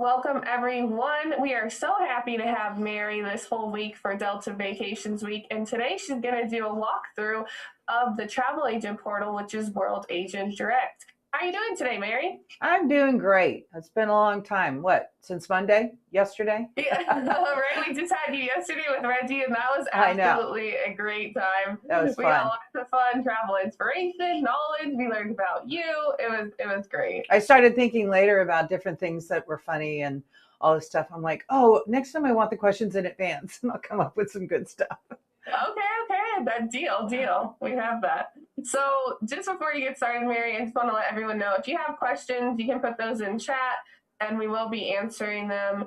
welcome everyone. We are so happy to have Mary this whole week for Delta Vacations Week, and today she's going to do a walkthrough of the travel agent portal, which is World Agent Direct. How are you doing today, Mary? I'm doing great. It's been a long time. What, since Monday? Yesterday? Yeah, right. We just had you yesterday with Reggie, and that was I know. absolutely a great time. That was We fun. got lots of fun travel inspiration, knowledge. We learned about you. It was great. I started thinking later about different things that were funny and all this stuff. I'm like, oh, next time I want the questions in advance and I'll come up with some good stuff. Okay, that deal. We have that. So just before you get started, Mary, I just want to let everyone know if you have questions, you can put those in chat and we will be answering them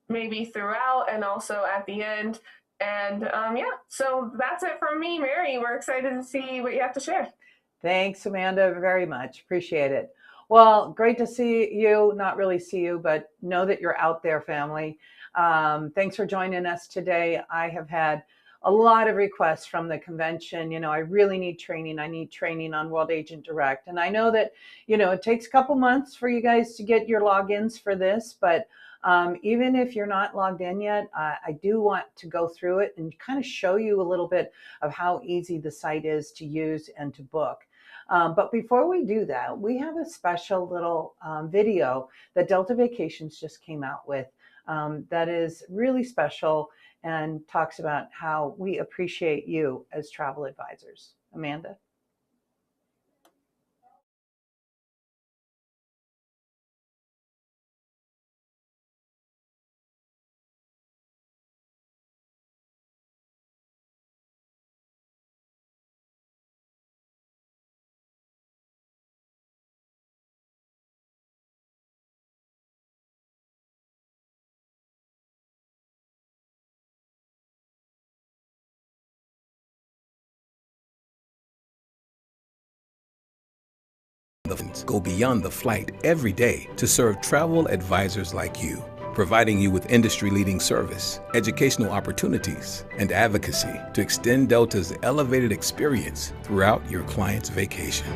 maybe throughout and also at the end. And yeah, so that's it from me, Mary. We're excited to see what you have to share. Thanks, Amanda, very much. Appreciate it. Well, great to see you. Not really see you, but know that you're out there, family. Thanks for joining us today. I have had a lot of requests from the convention. I really need training. I need training on World Agent Direct. And I know that, it takes a couple months for you guys to get your logins for this, but even if you're not logged in yet, I do want to go through it and kind of show you a little bit of how easy the site is to use and to book. But before we do that, we have a special little video that Delta Vacations just came out with that is really special and talks about how we appreciate you as travel advisors. Amanda? Go beyond the flight every day to serve travel advisors like you, providing you with industry-leading service, educational opportunities, and advocacy to extend Delta's elevated experience throughout your client's vacation.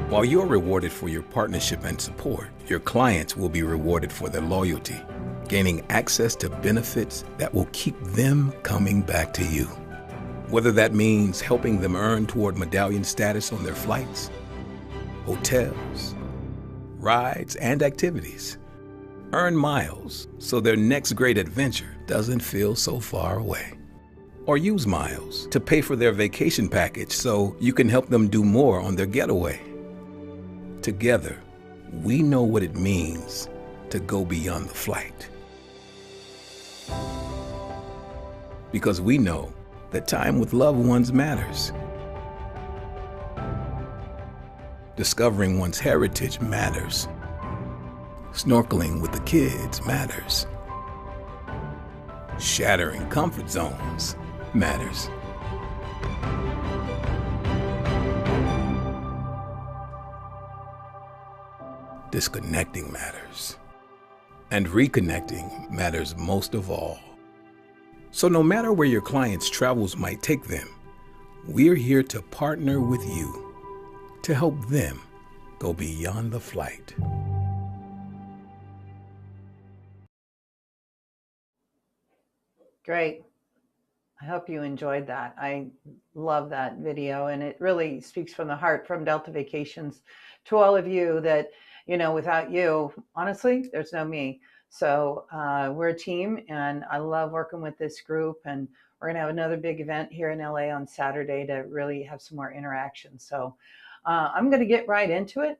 While you're rewarded for your partnership and support, your clients will be rewarded for their loyalty, gaining access to benefits that will keep them coming back to you. Whether that means helping them earn toward medallion status on their flights, hotels, rides, and activities. Earn miles so their next great adventure doesn't feel so far away. Or use miles to pay for their vacation package so you can help them do more on their getaway. Together, we know what it means to go beyond the flight. Because we know that time with loved ones matters. Discovering one's heritage matters. Snorkeling with the kids matters. Shattering comfort zones matters. Disconnecting matters. And reconnecting matters most of all. So no matter where your clients' travels might take them, we're here to partner with you to help them go beyond the flight. Great. I hope you enjoyed that. I love that video, and it really speaks from the heart from Delta Vacations to all of you that, without you, honestly, there's no me. So we're a team, and I love working with this group, and we're going to have another big event here in LA on Saturday to really have some more interaction. So I'm going to get right into it.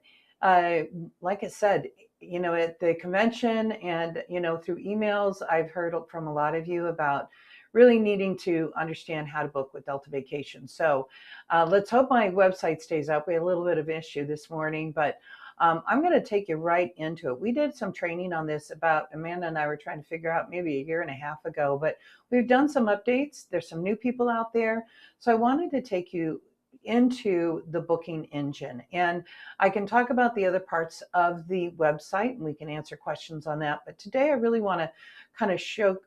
Like I said, at the convention and, through emails, I've heard from a lot of you about really needing to understand how to book with Delta Vacations. So let's hope my website stays up. We had a little bit of an issue this morning, but I'm going to take you right into it. We did some training on this Amanda and I were trying to figure out maybe a year and a half ago, but we've done some updates. There's some new people out there. So I wanted to take you into the booking engine. And I can talk about the other parts of the website and we can answer questions on that. But today I really want to kind of show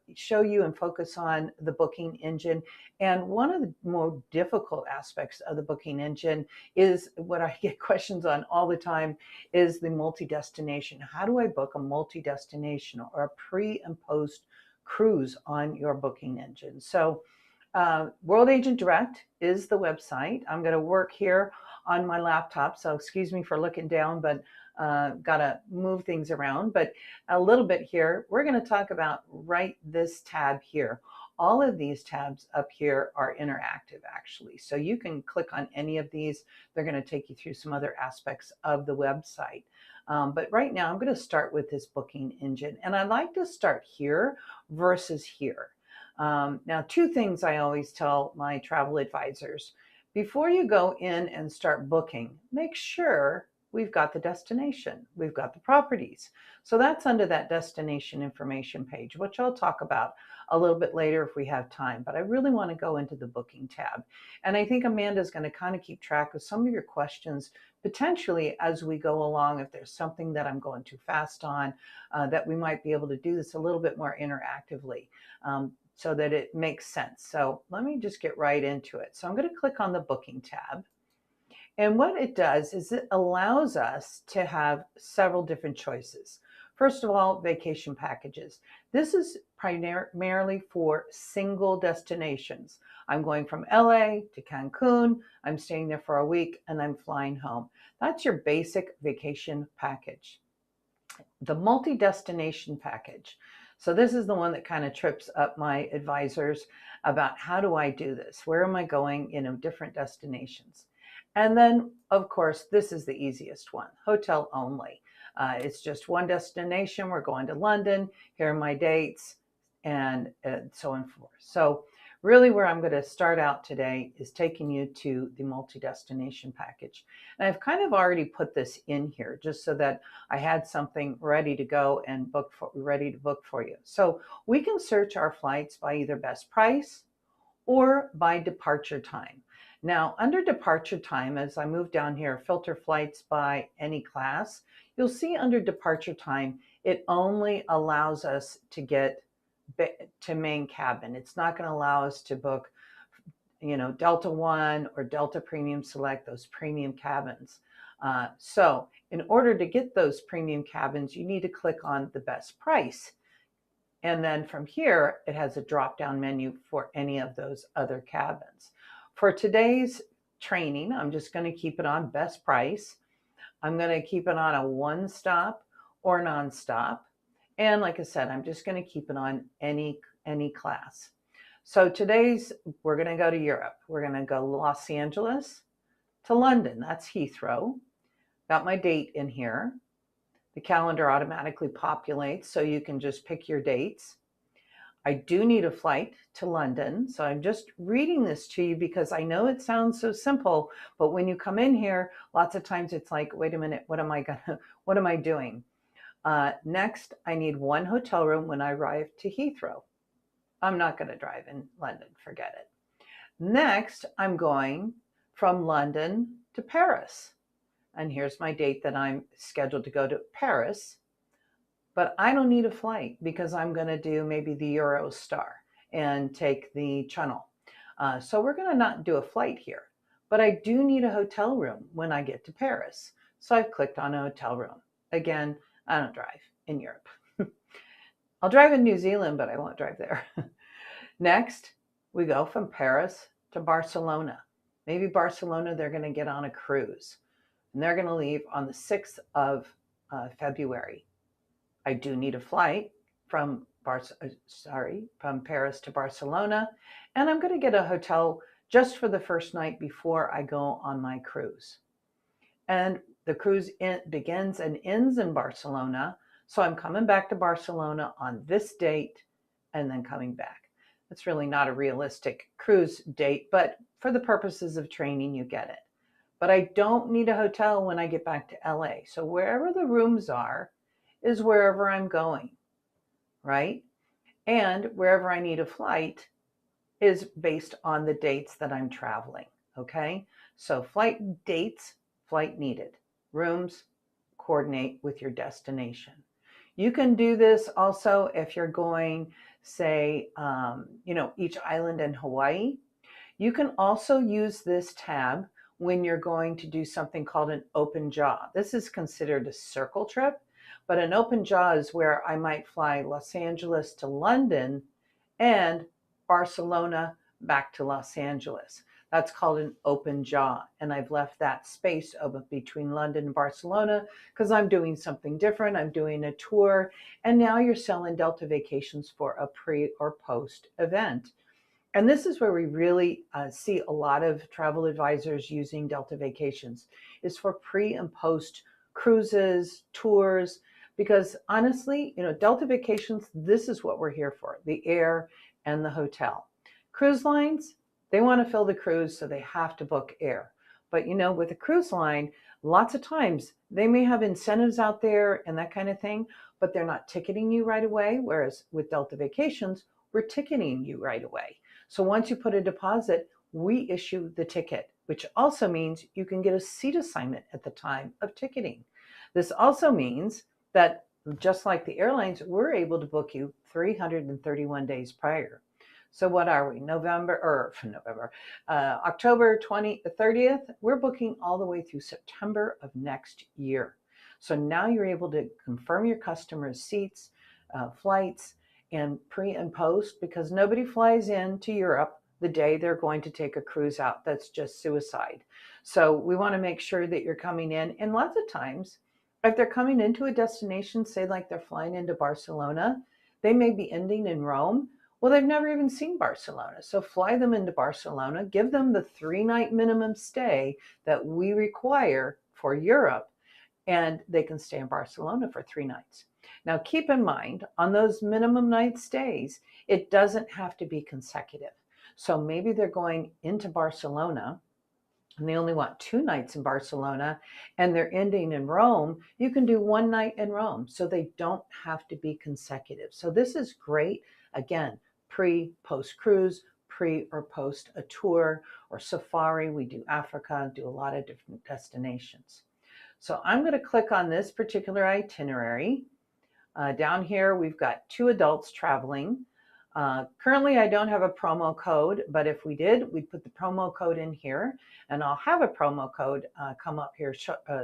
you and focus on the booking engine. And one of the more difficult aspects of the booking engine is what I get questions on all the time is the multi-destination. How do I book a multi-destination or a pre and post cruise on your booking engine? So World Agent Direct is the website. I'm going to work here on my laptop, so excuse me for looking down, but got to move things around. But a little bit here, we're going to talk about right this tab here. All of these tabs up here are interactive actually. So you can click on any of these. They're going to take you through some other aspects of the website. But right now I'm going to start with this booking engine. And I like to start here versus here. Now, two things I always tell my travel advisors. Before you go in and start booking, make sure we've got the destination, we've got the properties. So that's under that destination information page, which I'll talk about a little bit later if we have time. But I really want to go into the booking tab. And I think Amanda's going to kind of keep track of some of your questions potentially as we go along. If there's something that I'm going too fast on, that we might be able to do this a little bit more interactively. So that it makes sense. So let me just get right into it. So I'm going to click on the booking tab. And what it does is it allows us to have several different choices. First of all, vacation packages. This is primarily for single destinations. I'm going from LA to Cancun. I'm staying there for a week and I'm flying home. That's your basic vacation package. The multi-destination package. So this is the one that kind of trips up my advisors about how do I do this? Where am I going in different destinations? And then, of course, this is the easiest one, hotel only. It's just one destination. We're going to London. Here are my dates and so on and so forth. So really where I'm going to start out today is taking you to the multi-destination package. And I've kind of already put this in here just so that I had something ready to go and ready to book for you. So we can search our flights by either best price or by departure time. Now, under departure time, as I move down here, filter flights by any class, you'll see under departure time, it only allows us to get to main cabin. It's not going to allow us to book, Delta One or Delta Premium Select, those premium cabins. So in order to get those premium cabins, you need to click on the best price. And then from here, it has a drop-down menu for any of those other cabins. For today's training, I'm just going to keep it on best price. I'm going to keep it on a one-stop or non-stop. And like I said, I'm just going to keep it on any class. So we're going to go to Europe. We're going to go Los Angeles to London. That's Heathrow. Got my date in here. The calendar automatically populates, so you can just pick your dates. I do need a flight to London. So I'm just reading this to you because I know it sounds so simple, but when you come in here, lots of times it's like, wait a minute, what am I doing? Next, I need one hotel room when I arrive to Heathrow. I'm not going to drive in London, forget it. Next, I'm going from London to Paris. And here's my date that I'm scheduled to go to Paris. But I don't need a flight because I'm going to do maybe the Eurostar and take the Channel. So we're going to not do a flight here. But I do need a hotel room when I get to Paris. So I've clicked on a hotel room. Again, I don't drive in Europe. I'll drive in New Zealand, but I won't drive there. Next, we go from Paris to Barcelona. Maybe Barcelona, they're going to get on a cruise. And they're going to leave on the 6th of February. I do need a flight from Paris to Barcelona, and I'm going to get a hotel just for the first night before I go on my cruise. And the cruise begins and ends in Barcelona, so I'm coming back to Barcelona on this date and then coming back. That's really not a realistic cruise date, but for the purposes of training, you get it. But I don't need a hotel when I get back to LA. So wherever the rooms are is wherever I'm going, right? And wherever I need a flight is based on the dates that I'm traveling. Okay, so flight dates, flight needed, rooms, coordinate with your destination. You can do this also if you're going, say, each island in Hawaii. You can also use this tab when you're going to do something called an open jaw. This is considered a circle trip, but an open jaw is where I might fly Los Angeles to London and Barcelona back to Los Angeles. That's called an open jaw. And I've left that space between London and Barcelona because I'm doing something different. I'm doing a tour. And now you're selling Delta Vacations for a pre or post event. And this is where we really see a lot of travel advisors using Delta Vacations, is for pre and post cruises, tours, because honestly, Delta Vacations, this is what we're here for, the air and the hotel. Cruise lines, they want to fill the cruise, so they have to book air. But with a cruise line, lots of times they may have incentives out there and that kind of thing, but they're not ticketing you right away. Whereas with Delta Vacations, we're ticketing you right away. So once you put a deposit, we issue the ticket, which also means you can get a seat assignment at the time of ticketing. This also means that just like the airlines, we're able to book you 331 days prior. So what are we? October 30th, we're booking all the way through September of next year. So now you're able to confirm your customers' seats, flights, and pre and post, because nobody flies into Europe the day they're going to take a cruise out. That's just suicide. So we want to make sure that you're coming in. And lots of times, if they're coming into a destination, say like they're flying into Barcelona, they may be ending in Rome. Well, they've never even seen Barcelona. So fly them into Barcelona, give them the 3-night minimum stay that we require for Europe, and they can stay in Barcelona for 3 nights. Now, keep in mind, on those minimum night stays, it doesn't have to be consecutive. So maybe they're going into Barcelona and they only want 2 nights in Barcelona and they're ending in Rome. You can do 1 night in Rome, so they don't have to be consecutive. So this is great. Again, pre, post cruise, pre or post a tour or safari. We do Africa, do a lot of different destinations. So I'm going to click on this particular itinerary. Down here, we've got 2 adults traveling. Currently, I don't have a promo code, but if we did, we'd put the promo code in here, and I'll have a promo code come up here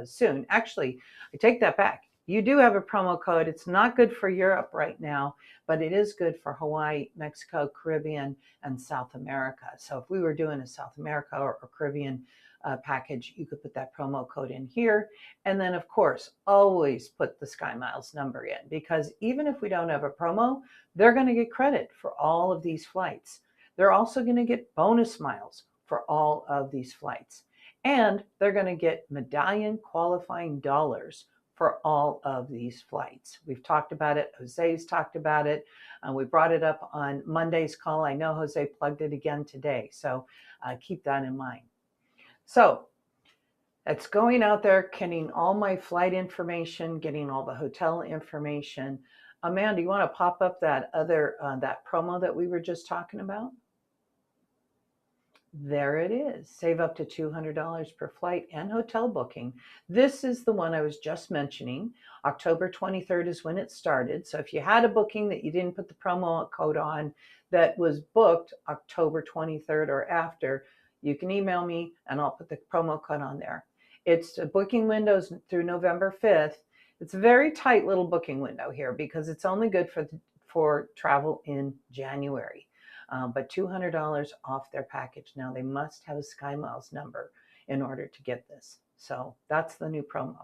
soon. Actually, I take that back. You do have a promo code. It's not good for Europe right now, but it is good for Hawaii, Mexico, Caribbean, and South America. So if we were doing a South America or Caribbean package, you could put that promo code in here. And then, of course, always put the SkyMiles number in, because even if we don't have a promo, they're going to get credit for all of these flights. They're also going to get bonus miles for all of these flights. And they're going to get medallion qualifying dollars for all of these flights. We've talked about it. Jose's talked about it. We brought it up on Monday's call. I know Jose plugged it again today. So keep that in mind. So it's going out there, getting all my flight information, getting all the hotel information. Amanda, you want to pop up that other that promo that we were just talking about? There it is. Save up to $200 per flight and hotel booking. This is the one I was just mentioning. October 23rd is when it started. So if you had a booking that you didn't put the promo code on that was booked October 23rd or after, you can email me and I'll put the promo code on there. It's a booking windows through November 5th. It's a very tight little booking window here because it's only good for travel in January. But $200 off their package. Now they must have a SkyMiles number in order to get this. So that's the new promo.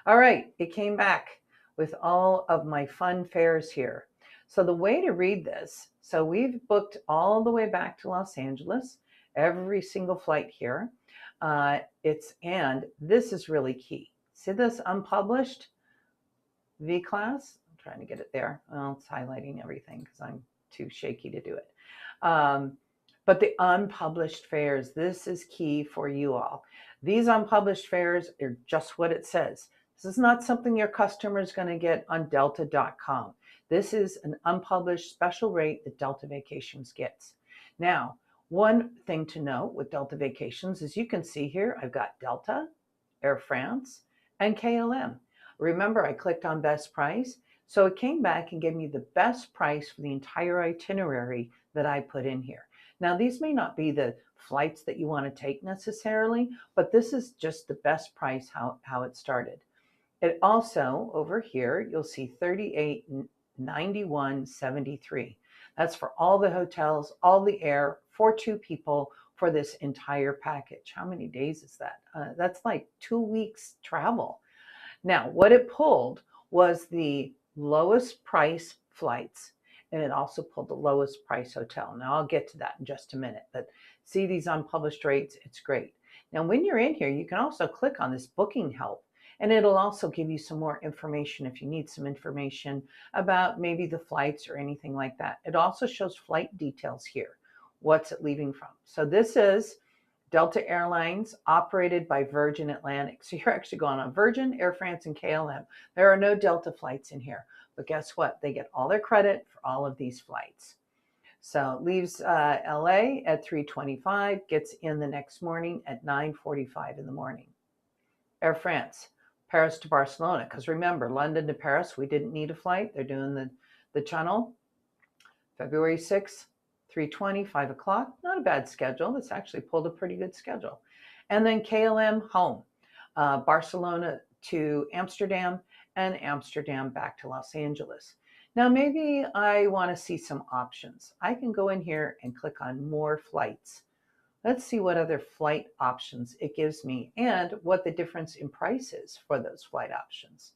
All right, it came back with all of my fun fares here. So the way to read this, so we've booked all the way back to Los Angeles, every single flight here. And this is really key. See this unpublished V-class? I'm trying to get it there. Well, it's highlighting everything because I'm too shaky to do it. But the unpublished fares, this is key for you all. These unpublished fares are just what it says. This is not something your customer is going to get on delta.com. This is an unpublished special rate that Delta Vacations gets. Now, One thing to note with Delta Vacations is you can see here, I've got Delta, Air France, and KLM. Remember, I clicked on best price. So it came back and gave me the best price for the entire itinerary that I put in here. Now, these may not be the flights that you want to take necessarily, but this is just the best price how it started. It also, over here, you'll see $38.91.73. That's for all the hotels, all the air, for 2 people for this entire package. How many days is that? That's like 2 weeks travel. Now, what it pulled was the lowest price flights, and it also pulled the lowest price hotel. Now, I'll get to that in just a minute, but see these unpublished rates, it's great. Now, when you're in here, you can also click on this booking help, and it'll also give you some more information if you need some information about maybe the flights or anything like that. It also shows flight details here. What's it leaving from? So this is Delta Airlines, operated by Virgin Atlantic. So you're actually going on Virgin, Air France, and KLM. There are no Delta flights in here. But guess what? They get all their credit for all of these flights. So it leaves LA at 3:25, gets in the next morning at 9:45 in the morning. Air France, Paris to Barcelona. Because remember, London to Paris, we didn't need a flight. They're doing the channel. February 6th. 3:20, 5 o'clock, not a bad schedule. It's actually pulled a pretty good schedule. And then KLM home, Barcelona to Amsterdam, and Amsterdam back to Los Angeles. Now, maybe I want to see some options. I can go in here and click on more flights. Let's see what other flight options it gives me and what the difference in price is for those flight options.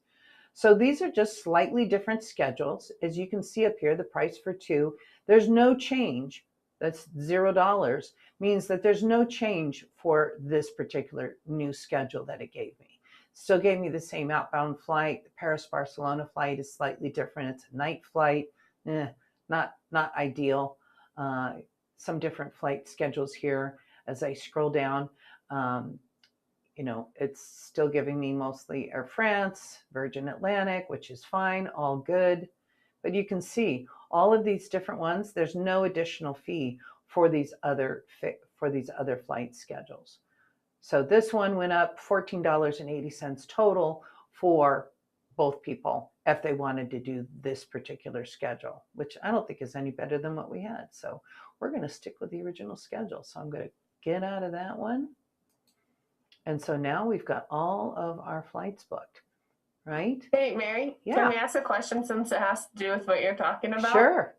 So these are just slightly different schedules. As you can see up here, the price for 2, there's no change. That's $0, means that there's no change for this particular new schedule that it gave me. Still gave me the same outbound flight. The Paris-Barcelona flight is slightly different. It's a night flight. Not ideal. Some different flight schedules here as I scroll down. It's still giving me mostly Air France, Virgin Atlantic, which is fine, all good. But you can see all of these different ones, there's no additional fee for these other flight schedules. So this one went up $14.80 total for both people if they wanted to do this particular schedule, which I don't think is any better than what we had. So we're going to stick with the original schedule. So I'm going to get out of that one. And so now we've got all of our flights booked, right? Hey, Mary, Can we ask a question since it has to do with what you're talking about? Sure.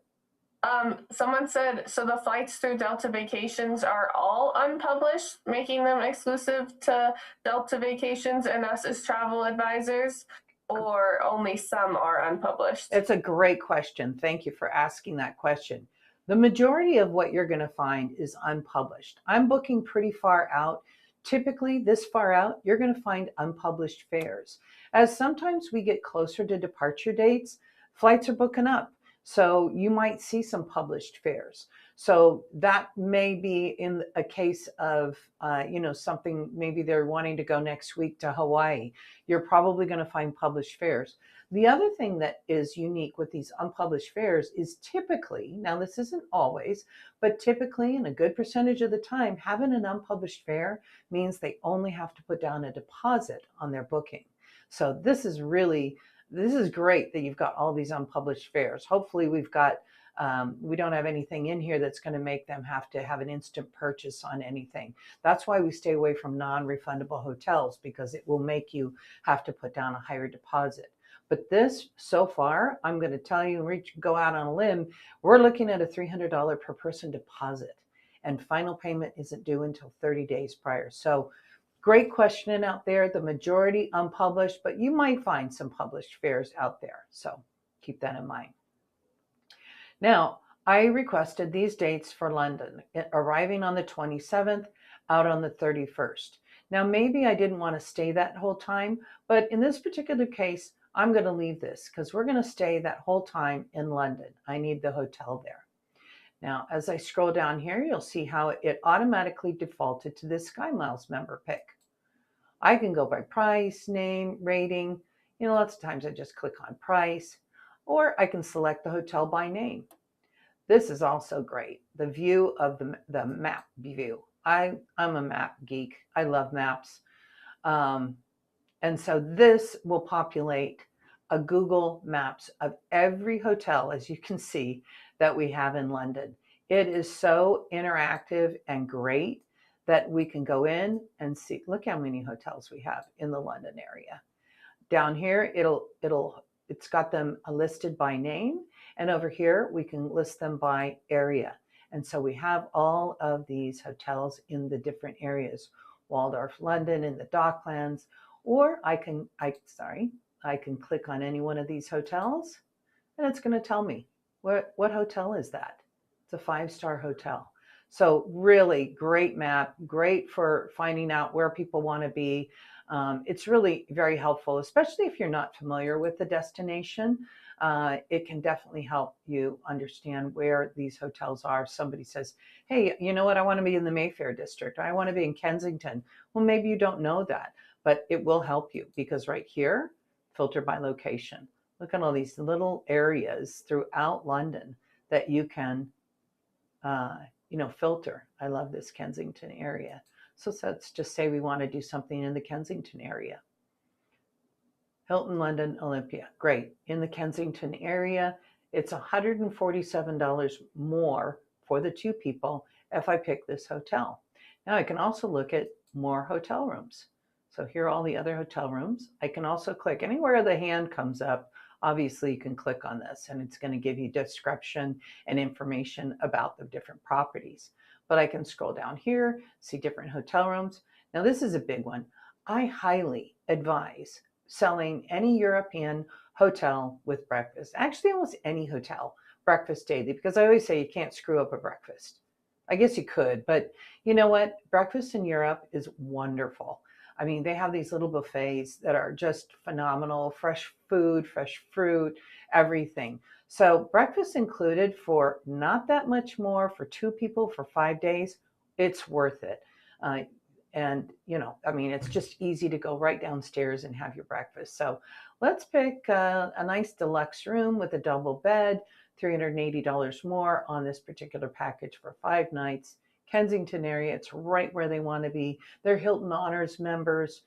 Someone said, so the flights through Delta Vacations are all unpublished, making them exclusive to Delta Vacations and us as travel advisors, or only some are unpublished? It's a great question. Thank you for asking that question. The majority of what you're going to find is unpublished. I'm booking pretty far out. Typically, this far out, you're going to find unpublished fares. As sometimes we get closer to departure dates, flights are booking up. So you might see some published fares. So that may be in a case of, something, maybe they're wanting to go next week to Hawaii. You're probably going to find published fares. The other thing that is unique with these unpublished fares is typically, now this isn't always, but typically in a good percentage of the time, having an unpublished fare means they only have to put down a deposit on their booking. So this is great that you've got all these unpublished fares. Hopefully we don't have anything in here that's going to make them have to have an instant purchase on anything. That's why we stay away from non-refundable hotels, because it will make you have to put down a higher deposit. But this, so far, I'm going to tell you, go out on a limb, we're looking at a $300 per person deposit, and final payment isn't due until 30 days prior. So great question out there. The majority unpublished, but you might find some published fares out there. So keep that in mind. Now, I requested these dates for London, arriving on the 27th, out on the 31st. Now, maybe I didn't want to stay that whole time, but in this particular case, I'm going to leave this because we're going to stay that whole time in London. I need the hotel there. Now, as I scroll down here, you'll see how it automatically defaulted to this SkyMiles member pick. I can go by price, name, rating. Lots of times I just click on price, or I can select the hotel by name. This is also great. The view of the map view. I'm a map geek. I love maps. And so this will populate a Google Maps of every hotel, as you can see, that we have in London. It is so interactive and great that we can go in and see. Look how many hotels we have in the London area. Down here, it's got them listed by name, and over here we can list them by area. And so we have all of these hotels in the different areas: Waldorf London in the Docklands, or I can click on any one of these hotels, and it's going to tell me what hotel is that. It's a 5-star hotel. So really great map, great for finding out where people want to be. It's really very helpful, especially if you're not familiar with the destination. It can definitely help you understand where these hotels are. Somebody says, hey, you know what? I want to be in the Mayfair district. I want to be in Kensington. Well, maybe you don't know that, but it will help you, because right here, filter by location. Look at all these little areas throughout London that you can, filter. I love this Kensington area. So let's just say we want to do something in the Kensington area. Hilton London Olympia. Great. In the Kensington area, it's $147 more for the 2 people if I pick this hotel. Now I can also look at more hotel rooms. So here are all the other hotel rooms. I can also click anywhere the hand comes up. Obviously, you can click on this and it's going to give you description and information about the different properties. But I can scroll down here, see different hotel rooms. Now this is a big one. I highly advise selling any European hotel with breakfast. Actually, almost any hotel, breakfast daily, because I always say you can't screw up a breakfast. I guess you could, but you know what? Breakfast in Europe is wonderful. I mean, they have these little buffets that are just phenomenal, fresh food, fresh fruit, everything. So breakfast included for not that much more for 2 people for 5 days, it's worth it. It's just easy to go right downstairs and have your breakfast. So let's pick a nice deluxe room with a double bed, $380 more on this particular package for 5 nights. Kensington area, it's right where they want to be. They're Hilton Honors members.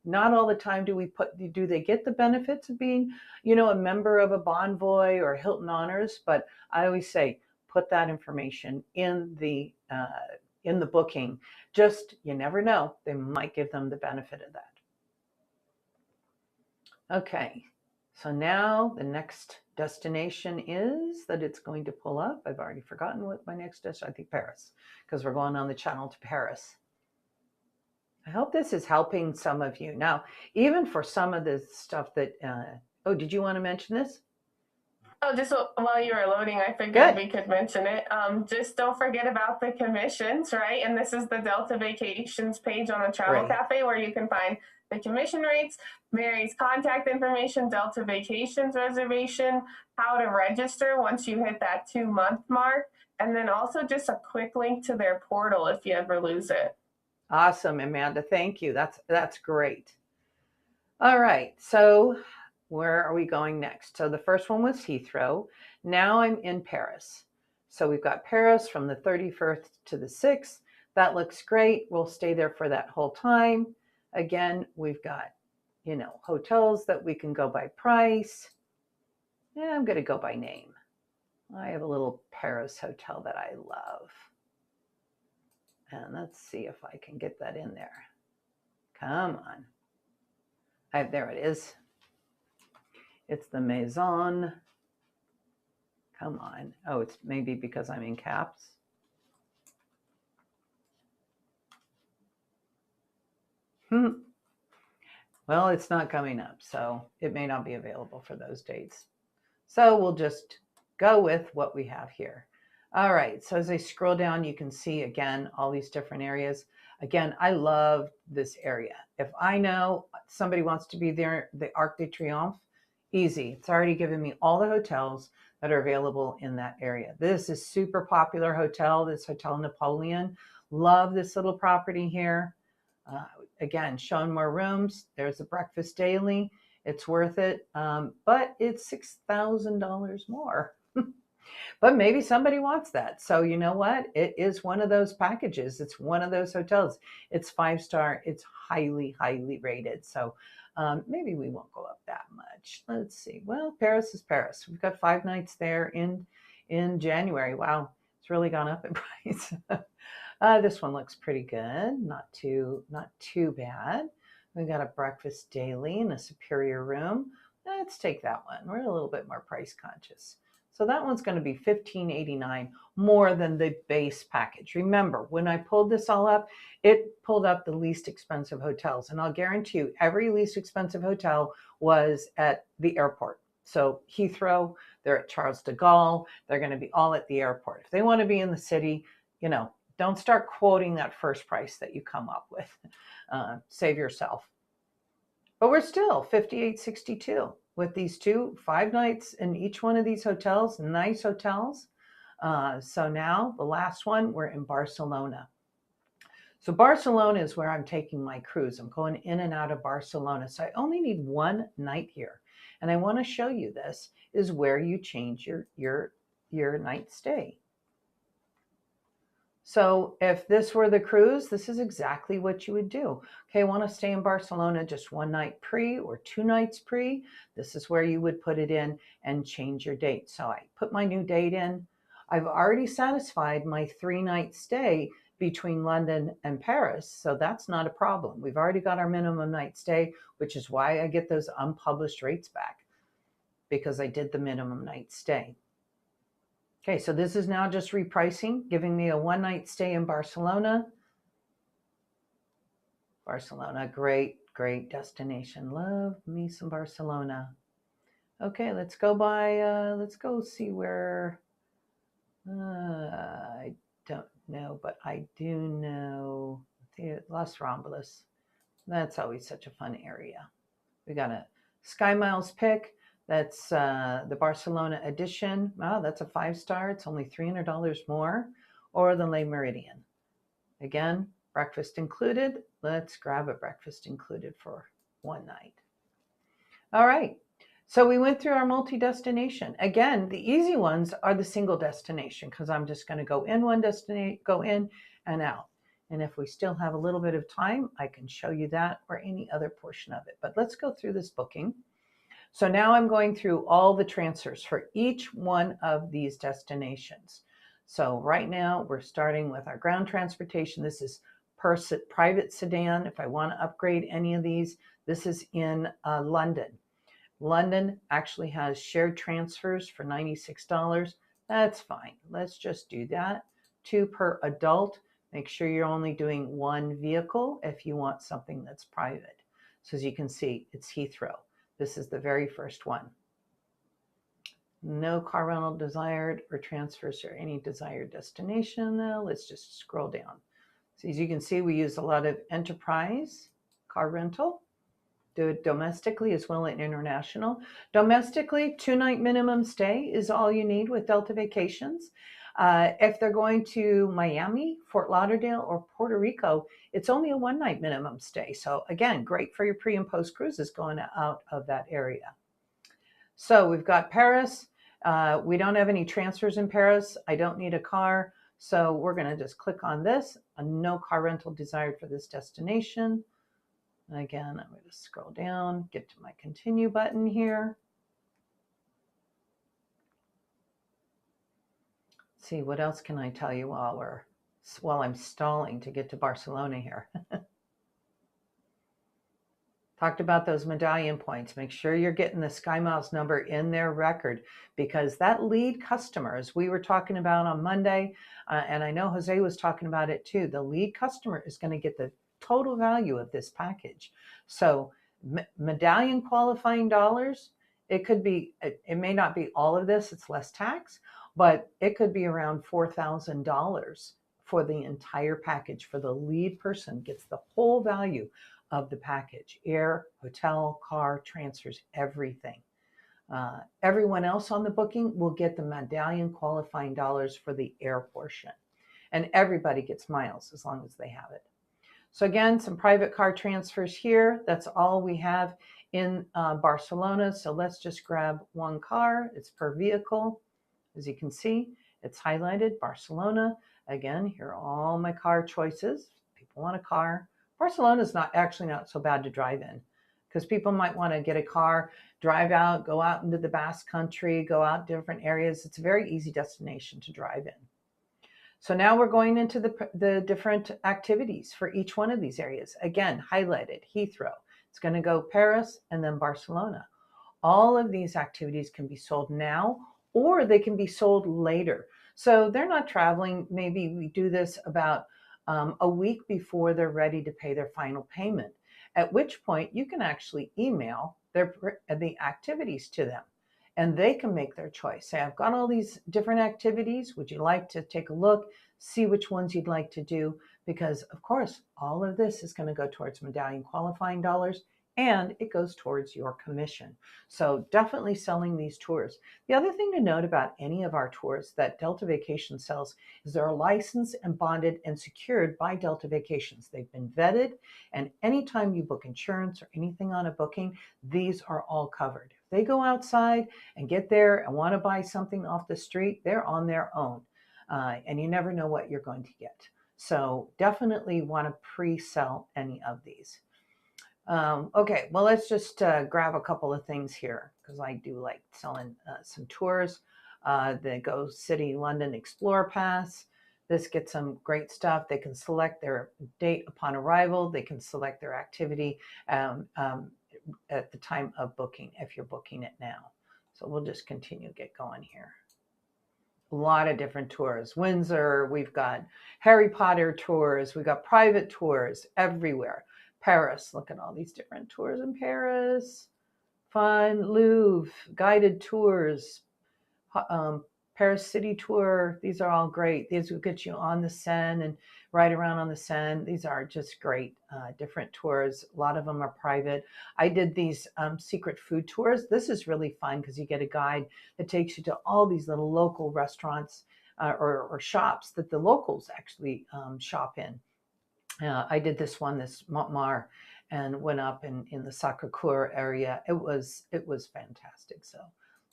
Not all the time do they get the benefits of being, a member of a Bonvoy or Hilton Honors, but I always say put that information in the booking. Just, you never know, they might give them the benefit of that. Okay, so now the next destination is that it's going to pull up. I've already forgotten what my next destination, I think Paris, because we're going on the channel to Paris. I hope this is helping some of you. Now, even for some of the stuff that, did you want to mention this? Oh, just while you were loading, I figured we could mention it. Just don't forget about the commissions, right? And this is the Delta Vacations page on the Travel Cafe, where you can find the commission rates, Mary's contact information, Delta Vacations reservation, how to register once you hit that 2-month mark, and then also just a quick link to their portal if you ever lose it. Awesome, Amanda. Thank you. That's great. All right. So where are we going next? So the first one was Heathrow. Now I'm in Paris. So we've got Paris from the 31st to the 6th. That looks great. We'll stay there for that whole time. Again, we've got, hotels that we can go by price. Yeah, I'm going to go by name. I have a little Paris hotel that I love. And let's see if I can get that in there. Come on. There it is. It's the Maison. Come on. Oh, it's maybe because I'm in caps. Well, it's not coming up, so it may not be available for those dates. So we'll just go with what we have here. All right, so as I scroll down, you can see, again, all these different areas. Again, I love this area. If I know somebody wants to be there, the Arc de Triomphe, easy. It's already given me all the hotels that are available in that area. This is super popular hotel, this Hotel Napoleon. Love this little property here. Again, showing more rooms. There's a breakfast daily. It's worth it, but it's $6,000 more. But maybe somebody wants that. So you know what? It is one of those packages. It's one of those hotels. It's 5-star. It's highly, highly rated. So maybe we won't go up that much. Let's see. Well, Paris is Paris. We've got 5 nights there in January. Wow, it's really gone up in price. This one looks pretty good. Not too bad. We got a breakfast daily in a superior room. Let's take that one. We're a little bit more price conscious. So that one's going to be $15.89 more than the base package. Remember, when I pulled this all up, it pulled up the least expensive hotels. And I'll guarantee you, every least expensive hotel was at the airport. So Heathrow, they're at Charles de Gaulle. They're going to be all at the airport. If they want to be in the city, don't start quoting that first price that you come up with. Save yourself. But we're still $58.62 with these 5 nights in each one of these hotels, nice hotels. So now the last one, we're in Barcelona. So Barcelona is where I'm taking my cruise. I'm going in and out of Barcelona. So I only need 1 night here. And I want to show you this is where you change your night stay. So if this were the cruise, this is exactly what you would do. Okay, I want to stay in Barcelona just 1 night pre or 2 nights pre. This is where you would put it in and change your date. So I put my new date in. I've already satisfied my 3-night stay between London and Paris. So that's not a problem. We've already got our minimum night stay, which is why I get those unpublished rates back, because I did the minimum night stay. Okay, so this is now just repricing, giving me a 1-night stay in Barcelona. Barcelona, great, great destination. Love me some Barcelona. Okay, let's go see where, I don't know, but I do know Las Ramblas. That's always such a fun area. We got a Sky Miles pick. That's the Barcelona edition. Wow, that's a 5-star. It's only $300 more. Or the Le Méridien. Again, breakfast included. Let's grab a breakfast included for 1 night. All right. So we went through our multi-destination. Again, the easy ones are the single destination because I'm just going to go in one destination, go in and out. And if we still have a little bit of time, I can show you that or any other portion of it. But let's go through this booking. So now I'm going through all the transfers for each one of these destinations. So right now we're starting with our ground transportation. This is private sedan. If I want to upgrade any of these, this is in London. London actually has shared transfers for $96. That's fine. Let's just do that. 2 per adult. Make sure you're only doing 1 vehicle if you want something that's private. So as you can see, it's Heathrow. This is the very first one. No car rental desired or transfers or any desired destination. Now let's just scroll down. So as you can see, we use a lot of enterprise car rental. Do it domestically as well as international. Domestically, 2-night minimum stay is all you need with Delta Vacations. If they're going to Miami, Fort Lauderdale, or Puerto Rico, it's only a 1-night minimum stay. So again, great for your pre and post cruises going out of that area. So we've got Paris. We don't have any transfers in Paris. I don't need a car. So we're going to just click on this. No car rental desired for this destination. Again, I'm going to scroll down, get to my continue button here. See, what else can I tell you while I'm stalling to get to Barcelona here? Talked about those medallion points. Make sure you're getting the Sky Miles number in their record, because that lead customer, as we were talking about on Monday, and I know Jose was talking about it too, the lead customer is going to get the total value of this package. So medallion qualifying dollars, it could be, it may not be all of this, it's less tax, but it could be around $4,000 for the entire package. For the lead person gets the whole value of the package: air, hotel, car, transfers, everything. Everyone else on the booking will get the medallion qualifying dollars for the air portion, and everybody gets miles as long as they have it. So again, some private car transfers here. That's all we have in Barcelona. So let's just grab 1 car. It's per vehicle. As you can see, it's highlighted Barcelona. Again, here are all my car choices. People want a car. Barcelona is not so bad to drive in, because people might want to get a car, drive out, go out into the Basque Country, go out different areas. It's a very easy destination to drive in. So now we're going into the different activities for each one of these areas. Again, highlighted, Heathrow. It's going to go Paris and then Barcelona. All of these activities can be sold now, or they can be sold later. So they're not traveling. Maybe we do this about a week before they're ready to pay their final payment, at which point you can actually email the activities to them, and they can make their choice. Say, I've got all these different activities. Would you like to take a look, see which ones you'd like to do? Because, of course, all of this is going to go towards medallion qualifying dollars, and it goes towards your commission. So definitely selling these tours. The other thing to note about any of our tours that Delta Vacation sells is they're licensed and bonded and secured by Delta Vacations. They've been vetted, and anytime you book insurance or anything on a booking, these are all covered. If they go outside and get there and want to buy something off the street, they're on their own, and you never know what you're going to get. So definitely want to pre-sell any of these. Okay, well, let's just grab a couple of things here, because I do like selling some tours. The Go City London Explore Pass. This gets some great stuff. They can select their date upon arrival. They can select their activity at the time of booking, if you're booking it now. So we'll just continue to get going here. A lot of different tours. Windsor, we've got Harry Potter tours. We've got private tours everywhere. Paris, look at all these different tours in Paris. Fun, Louvre, guided tours, Paris City Tour. These are all great. These will get you on the Seine and right around on the Seine. These are just great, different tours. A lot of them are private. I did these secret food tours. This is really fun because you get a guide that takes you to all these little local restaurants or shops that the locals actually shop in. I did this one, this Montmartre, and went up in the Sacré-Cœur area. It was fantastic. So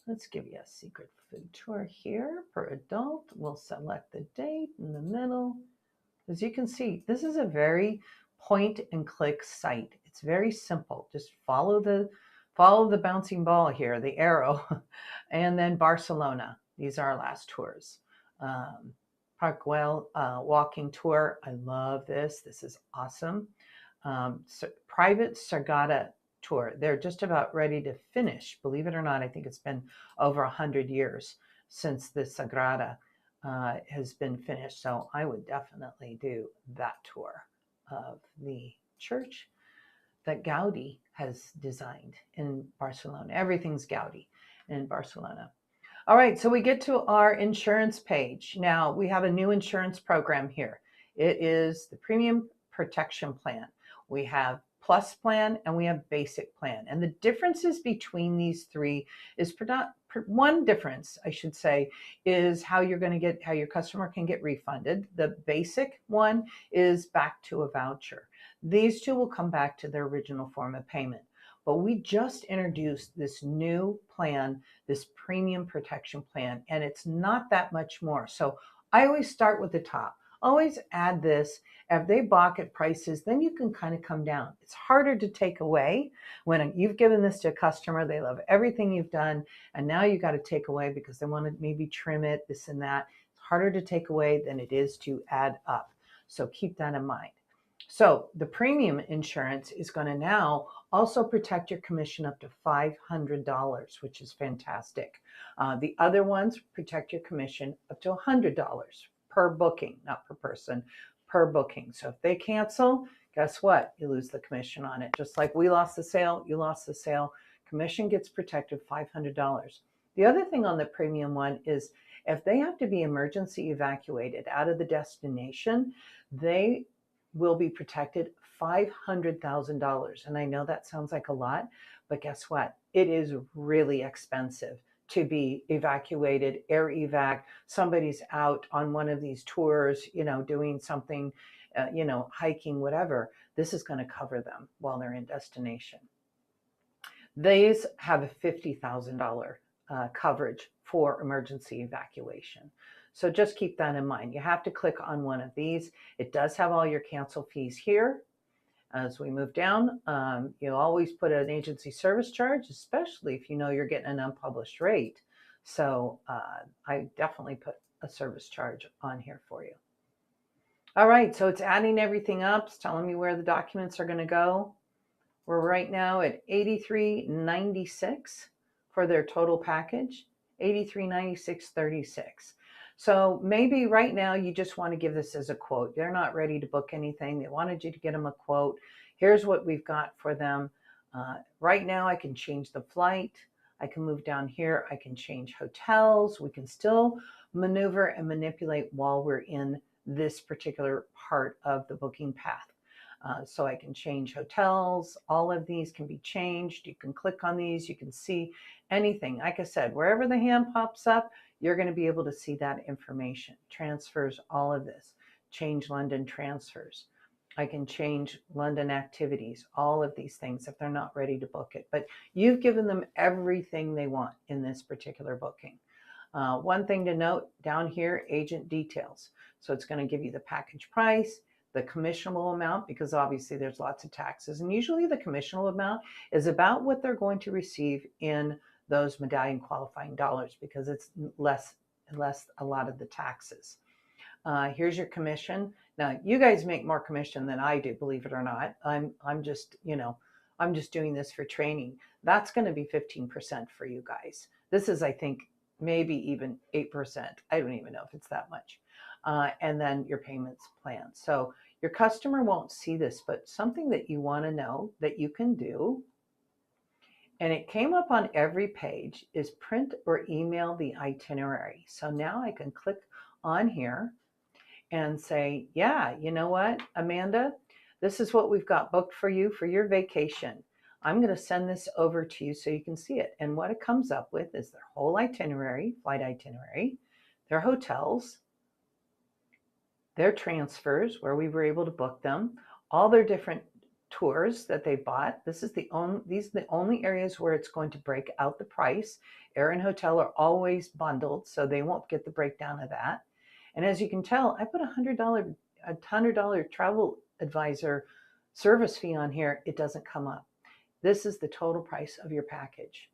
let's give you a secret food tour here per adult. We'll select the date in the middle. As you can see, this is a very point and click site. It's very simple. Just follow the bouncing ball here, the arrow, and then Barcelona. These are our last tours. Park Güell walking tour. I love this. This is awesome. Private Sagrada tour. They're just about ready to finish. Believe it or not, I think it's been over 100 years since the Sagrada has been finished. So I would definitely do that tour of the church that Gaudi has designed in Barcelona. Everything's Gaudi in Barcelona. All right, so we get to our insurance page. Now, we have a new insurance program here. It is the Premium Protection Plan. We have Plus Plan and we have Basic Plan. And the differences between these three is one difference, I should say, is how your customer can get refunded. The basic one is back to a voucher. These two will come back to their original form of payment. But we just introduced this new plan, this Premium Protection Plan, and it's not that much more. So I always start with the top. Always add this. If they balk at prices, then you can kind of come down. It's harder to take away when you've given this to a customer. They love everything you've done, and now you got to take away because they want to maybe trim it, this and that. It's harder to take away than it is to add up. So keep that in mind. So the premium insurance is going to now also protect your commission up to $500, which is fantastic. The other ones protect your commission up to $100 per booking, not per person, per booking. So if they cancel, guess what? You lose the commission on it. Just like we lost the sale, you lost the sale. Commission gets protected $500. The other thing on the premium one is if they have to be emergency evacuated out of the destination, they will be protected $500,000. And I know that sounds like a lot, but guess what? It is really expensive to be evacuated, air evac. Somebody's out on one of these tours, doing something, hiking, whatever. This is going to cover them while they're in destination. These have a $50,000 coverage for emergency evacuation. So just keep that in mind. You have to click on one of these. It does have all your cancel fees here. As we move down, you always put an agency service charge, especially if you know you're getting an unpublished rate. So I definitely put a service charge on here for you. All right, so it's adding everything up. It's telling me where the documents are going to go. We're right now at $83.96 for their total package, $83.96.36. So maybe right now you just want to give this as a quote. They're not ready to book anything. They wanted you to get them a quote. Here's what we've got for them. Right now I can change the flight. I can move down here. I can change hotels. We can still maneuver and manipulate while we're in this particular part of the booking path. So I can change hotels. All of these can be changed. You can click on these. You can see anything. Like I said, wherever the hand pops up, you're going to be able to see that information. Transfers, all of this. Change London transfers. I can change London activities, all of these things if they're not ready to book it. But you've given them everything they want in this particular booking. One thing to note down here, agent details. So it's going to give you the package price, the commissionable amount, because obviously there's lots of taxes. And usually the commissionable amount is about what they're going to receive in those medallion qualifying dollars, because it's less a lot of the taxes. Here's your commission. Now you guys make more commission than I do, believe it or not. I'm just doing this for training. That's going to be 15% for you guys. This is, I think, maybe even 8%. I don't even know if it's that much. And then your payments plan. So your customer won't see this, but something that you want to know that you can do, and it came up on every page, is print or email the itinerary. So now I can click on here and say, yeah, you know what, Amanda, this is what we've got booked for you for your vacation. I'm going to send this over to you so you can see it. And what it comes up with is their whole itinerary, flight itinerary, their hotels, their transfers where we were able to book them, all their different tours that they bought. These are the only areas where it's going to break out the price. Air and hotel are always bundled, so they won't get the breakdown of that. And as you can tell, I put $100 travel advisor service fee on here. It doesn't come up. This is the total price of your package.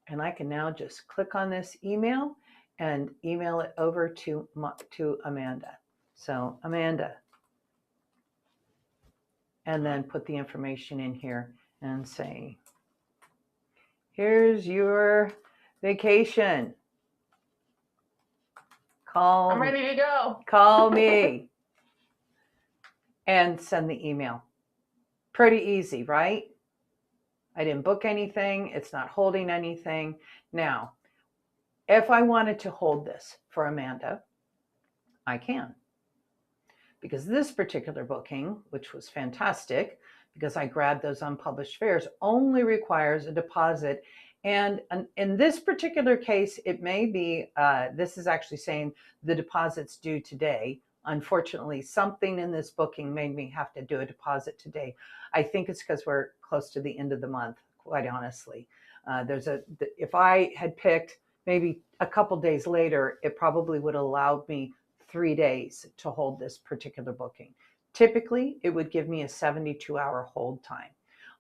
And I can now just click on this email and email it over to Amanda. So Amanda, and then put the information in here and say, here's your vacation. I'm ready to go. Call me. And send the email. Pretty easy, right? I didn't book anything. It's not holding anything. Now, if I wanted to hold this for Amanda, I can. Because this particular booking, which was fantastic, because I grabbed those unpublished fares, only requires a deposit. And in this particular case, it may be, this is actually saying the deposit's due today. Unfortunately, something in this booking made me have to do a deposit today. I think it's because we're close to the end of the month, quite honestly. If I had picked maybe a couple days later, it probably would have allowed me 3 days to hold this particular booking. Typically, it would give me a 72-hour hold time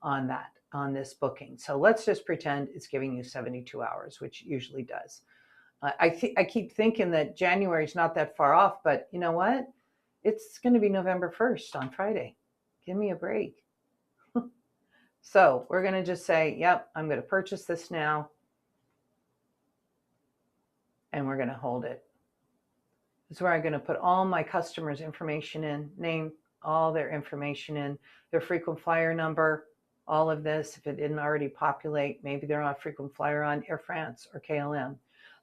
on this booking. So let's just pretend it's giving you 72 hours, which it usually does. I keep thinking that January is not that far off, but you know what? It's going to be November 1st on Friday. Give me a break. So we're going to just say, yep, I'm going to purchase this now. And we're going to hold it. This is where I'm going to put all my customers' information in, name all their information in, their frequent flyer number, all of this. If it didn't already populate, maybe they're on a frequent flyer on Air France or KLM.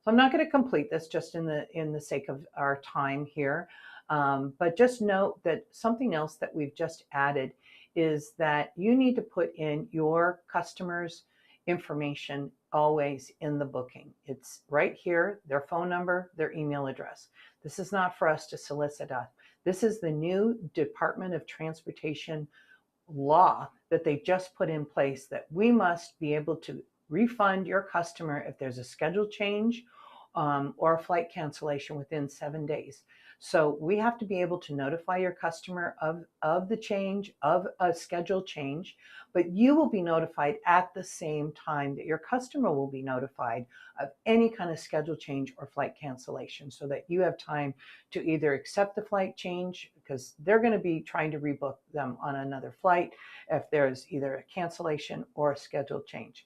So I'm not going to complete this just in the sake of our time here. But just note that something else that we've just added is that you need to put in your customers' information always in the booking. It's right here, their phone number, their email address. This is not for us to solicit up. This is the new Department of Transportation law that they just put in place, that we must be able to refund your customer if there's a schedule change or a flight cancellation within 7 days. So we have to be able to notify your customer of the change, of a schedule change, but you will be notified at the same time that your customer will be notified of any kind of schedule change or flight cancellation, so that you have time to either accept the flight change, because they're going to be trying to rebook them on another flight if there's either a cancellation or a schedule change.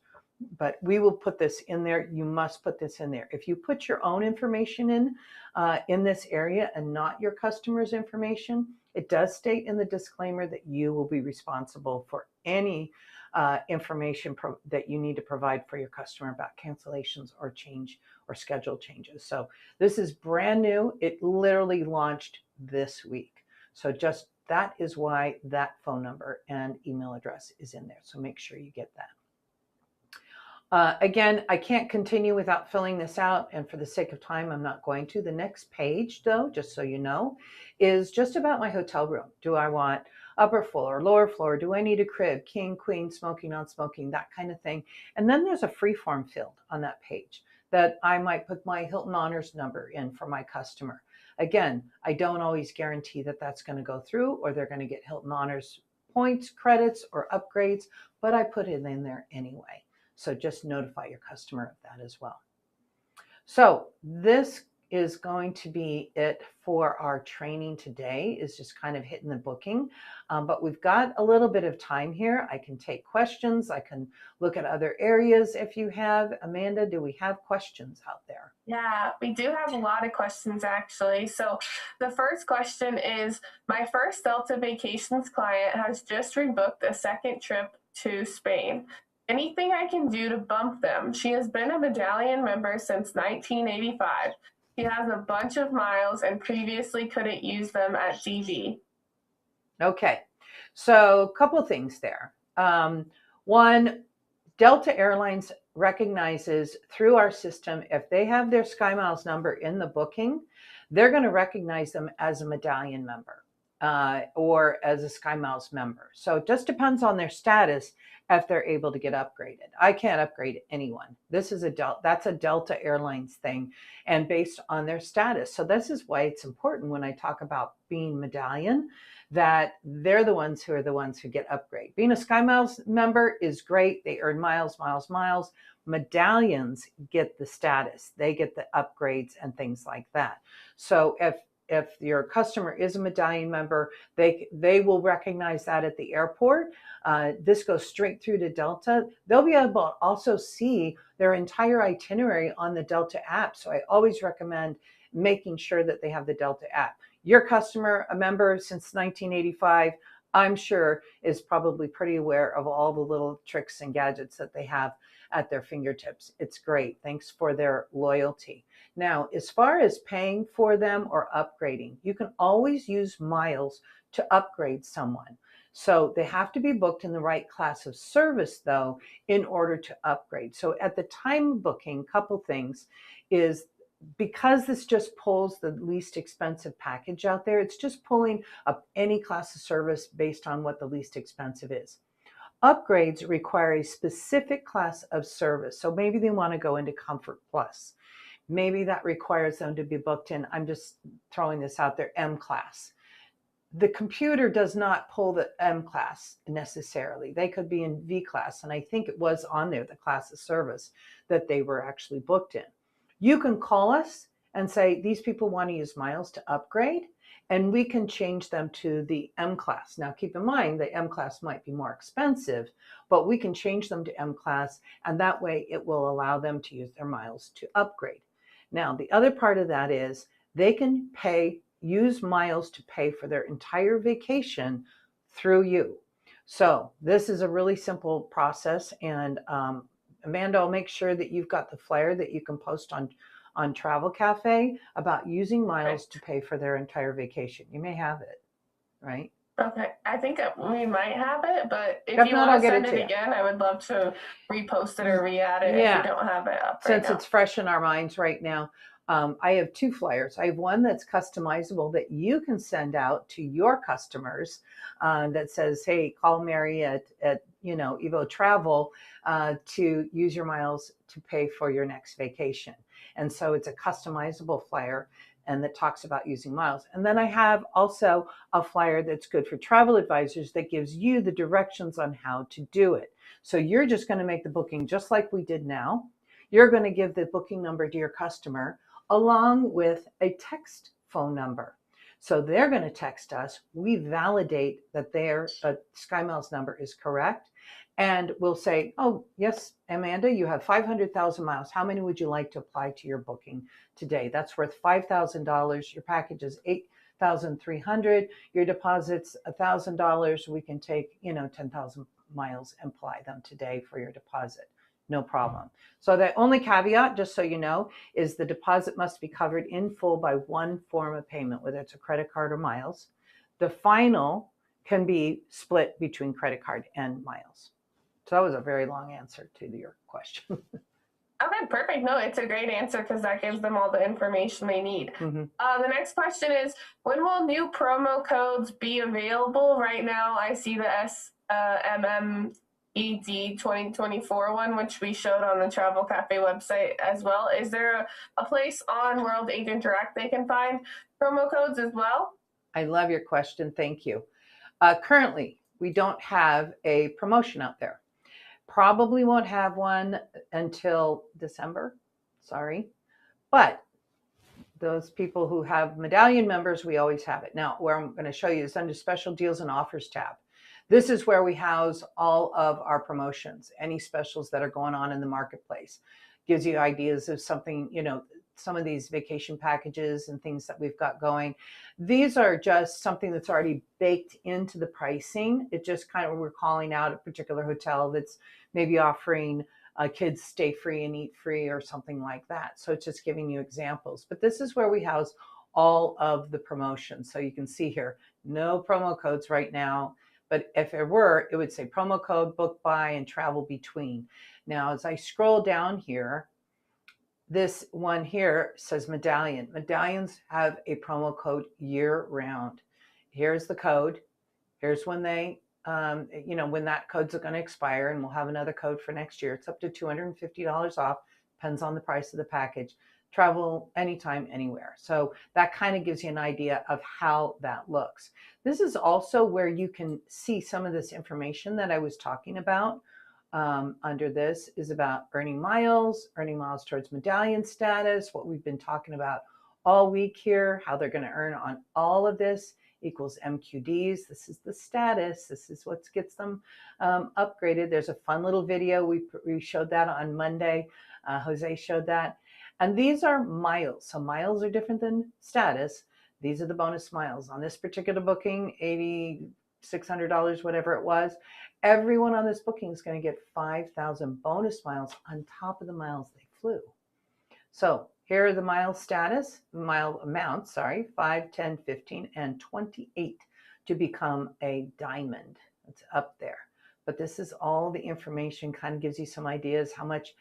But we will put this in there. You must put this in there. If you put your own information in this area and not your customer's information, it does state in the disclaimer that you will be responsible for any information that you need to provide for your customer about cancellations or change or schedule changes. So this is brand new. It literally launched this week. So just that is why that phone number and email address is in there. So make sure you get that. Again, I can't continue without filling this out, and for the sake of time, I'm not going to. The next page, though, just so you know, is just about my hotel room. Do I want upper floor, lower floor? Do I need a crib, king, queen, smoking, non-smoking, that kind of thing? And then there's a free-form field on that page that I might put my Hilton Honors number in for my customer. Again, I don't always guarantee that that's going to go through or they're going to get Hilton Honors points, credits, or upgrades, but I put it in there anyway. So just notify your customer of that as well. So this is going to be it for our training today, is just kind of hitting the booking. But we've got a little bit of time here. I can take questions. I can look at other areas if you have. Amanda, do we have questions out there? Yeah, we do have a lot of questions actually. So the first question is, my first Delta Vacations client has just rebooked a second trip to Spain. Anything I can do to bump them? She has been a Medallion member since 1985. She has a bunch of miles and previously couldn't use them at DV. Okay, so a couple of things there. One, Delta Airlines recognizes through our system, if they have their SkyMiles number in the booking, they're going to recognize them as a Medallion member or as a SkyMiles member. So it just depends on their status if they're able to get upgraded. I can't upgrade anyone. This is that's a Delta Airlines thing, and based on their status. So this is why it's important when I talk about being Medallion, that they're the ones who get upgrade. Being a SkyMiles member is great. They earn miles, miles, miles. Medallions get the status. They get the upgrades and things like that. So if your customer is a Medallion member, they will recognize that at the airport. This goes straight through to Delta. They'll be able to also see their entire itinerary on the Delta app. So I always recommend making sure that they have the Delta app. Your customer, a member since 1985, I'm sure is probably pretty aware of all the little tricks and gadgets that they have at their fingertips. It's great. Thanks for their loyalty. Now, as far as paying for them or upgrading, you can always use miles to upgrade someone. So they have to be booked in the right class of service, though, in order to upgrade. So at the time of booking, a couple things is, because this just pulls the least expensive package out there, it's just pulling up any class of service based on what the least expensive is. Upgrades require a specific class of service. So maybe they want to go into Comfort Plus. Maybe that requires them to be booked in, I'm just throwing this out there, M class. The computer does not pull the M class necessarily. They could be in V class, and I think it was on there, the class of service that they were actually booked in. You can call us and say, these people want to use miles to upgrade, and we can change them to the M class. Now, keep in mind, the M class might be more expensive, but we can change them to M class, and that way it will allow them to use their miles to upgrade. Now, the other part of that is they can use miles to pay for their entire vacation through you. So this is a really simple process, and Amanda, I'll make sure that you've got the flyer that you can post on Travel Cafe about using miles to pay for their entire vacation. You may have it, right? Okay, I think we might have it, but if you want to send it again, I would love to repost it or re-add it if you don't have it up right now. Since it's fresh in our minds right now. I have 2 flyers. I have one that's customizable that you can send out to your customers that says, hey, call Mary at Evo Travel to use your miles to pay for your next vacation. And so it's a customizable flyer and that talks about using miles. And then I have also a flyer that's good for travel advisors that gives you the directions on how to do it. So you're just going to make the booking just like we did now. You're going to give the booking number to your customer along with a text phone number. So they're going to text us. We validate that their SkyMiles number is correct. And we'll say, oh, yes, Amanda, you have 500,000 miles. How many would you like to apply to your booking today? That's worth $5,000. Your package is $8,300. Your deposit's $1,000. We can take, 10,000 miles and apply them today for your deposit. No problem. So the only caveat, just so you know, is the deposit must be covered in full by one form of payment, whether it's a credit card or miles. The final can be split between credit card and miles. So that was a very long answer to your question. Okay, perfect. No, it's a great answer because that gives them all the information they need. Mm-hmm. The next question is, when will new promo codes be available? Right now, I see the SMMED 2024 one, which we showed on the Travel Cafe website as well. Is there a place on World Agent Direct they can find promo codes as well? I love your question. Thank you. Currently, we don't have a promotion out there. Probably won't have one until December. Sorry. But those people who have medallion members, we always have it. Now, where I'm going to show you is under Special Deals and Offers tab. This is where we house all of our promotions, any specials that are going on in the marketplace. Gives you ideas of something, some of these vacation packages and things that we've got going. These are just something that's already baked into the pricing. It just kind of, we're calling out a particular hotel that's maybe offering kids stay free and eat free or something like that. So it's just giving you examples. But this is where we house all of the promotions. So you can see here, no promo codes right now. But if it were, it would say promo code, book by, and travel between. Now, as I scroll down here, this one here says medallion. Medallions have a promo code year round. Here's the code. Here's when they, when that code's going to expire, and we'll have another code for next year. It's up to $250 off. Depends on the price of the package. Travel anytime, anywhere. So that kind of gives you an idea of how that looks. This is also where you can see some of this information that I was talking about. Under this is about earning miles towards medallion status, what we've been talking about all week here, how they're going to earn on all of this equals MQDs. This is the status. This is what gets them upgraded. There's a fun little video. We showed that on Monday. Jose showed that. And these are miles. So miles are different than status. These are the bonus miles. On this particular booking, $8,600, whatever it was, everyone on this booking is going to get 5,000 bonus miles on top of the miles they flew. So here are the mile amounts, 5, 10, 15, and 28 to become a diamond. It's up there. But this is all the information, kind of gives you some ideas how much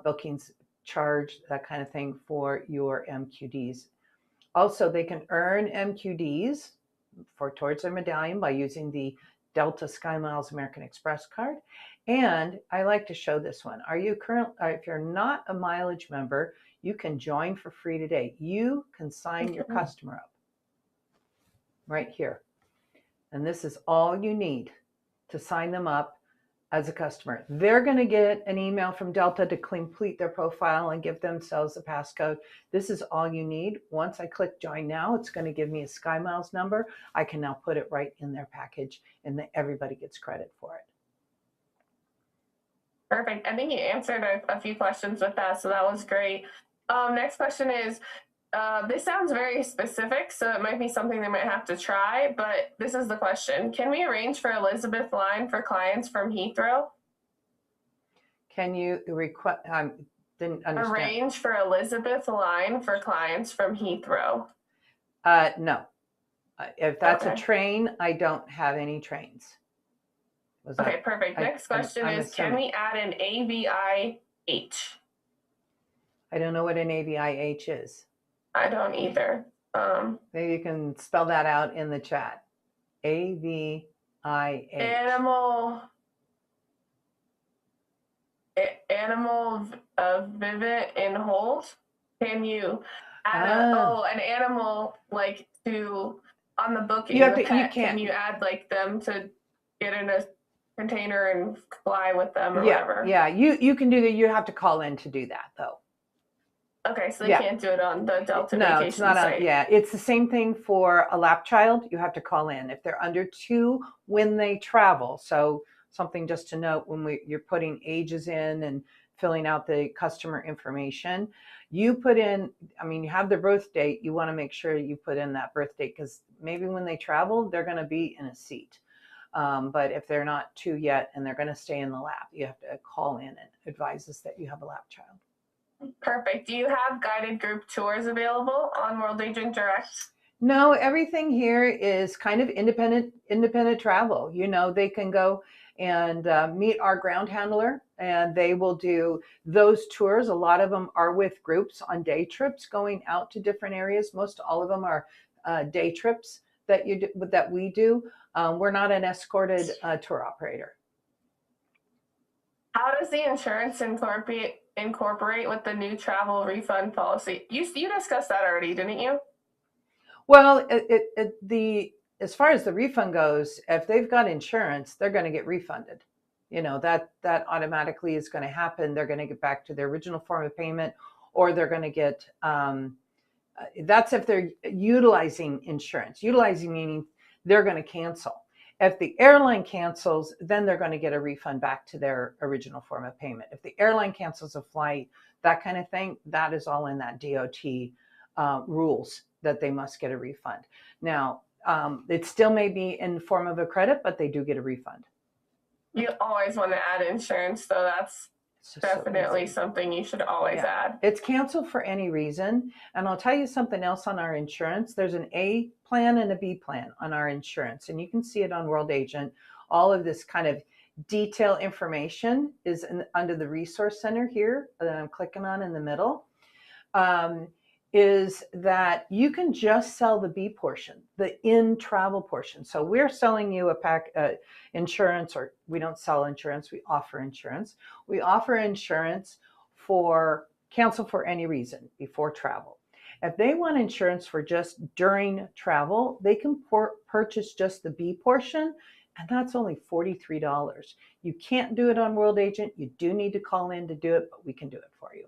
bookings charge, that kind of thing, for your MQDs. Also, they can earn MQDs towards their medallion by using the Delta SkyMiles American Express card. And I like to show this one. If you're not a mileage member, you can join for free today. You can sign your customer up right here. And this is all you need to sign them up as a customer. They're going to get an email from Delta to complete their profile and give themselves a passcode. This is all you need. Once I click join now, it's going to give me a SkyMiles number. I can now put it right in their package, and everybody gets credit for it. Perfect. I think you answered a few questions with that, so that was great. Next question is, this sounds very specific, so it might be something they might have to try, but this is the question. Can we arrange for Elizabeth Line for clients from Heathrow? Can you didn't understand. Arrange for Elizabeth Line for clients from Heathrow? No. If that's a train, I don't have any trains. Okay, perfect. Next question is, can we add an AVIH? I don't know what an AVIH is. I don't either. Maybe you can spell that out in the chat. AVIH. Animal vivant and hold. Can you add an animal like to on the booking? You have the to- pet, you can't- Can you add like them to get in a container and fly with them or Yeah, whatever? yeah. You can do that. You have to call in to do that though. Okay, so they can't do it on the Delta No, vacation it's not site. on. Yeah, it's the same thing for a lap child. You have to call in if they're under 2 when they travel. So something just to note when you're putting ages in and filling out the customer information, you put in. I mean, you have the birth date. You want to make sure you put in that birth date because maybe when they travel, they're going to be in a seat. But if they're not 2 yet and they're going to stay in the lap, you have to call in and advise us that you have a lap child. Perfect. Do you have guided group tours available on World Agent Direct? No, everything here is kind of independent travel. You know, they can go and meet our ground handler and they will do those tours. A lot of them are with groups on day trips going out to different areas. Most all of them are day trips that we do. We're not an escorted tour operator. How does the insurance incorporate with the new travel refund policy? You discussed that already, didn't you? Well, as far as the refund goes, if they've got insurance, they're going to get refunded. You know, that automatically is going to happen. They're going to get back to their original form of payment, or they're going to get, that's if they're utilizing insurance. Utilizing meaning they're going to cancel. If the airline cancels, then they're going to get a refund back to their original form of payment. If the airline cancels a flight, that kind of thing, that is all in that DOT rules that they must get a refund. Now, it still may be in the form of a credit, but they do get a refund. You always want to add insurance, so that's definitely something you should always add. It's canceled for any reason. And I'll tell you something else on our insurance. There's an A plan and a B plan on our insurance. And you can see it on World Agent. All of this kind of detail information is under the resource center here that I'm clicking on in the middle. Is that you can just sell the B portion, the in-travel portion. So we're selling you a insurance, or we don't sell insurance, we offer insurance. We offer insurance for cancel for any reason before travel. If they want insurance for just during travel, they can purchase just the B portion, and that's only $43. You can't do it on World Agent. You do need to call in to do it, but we can do it for you.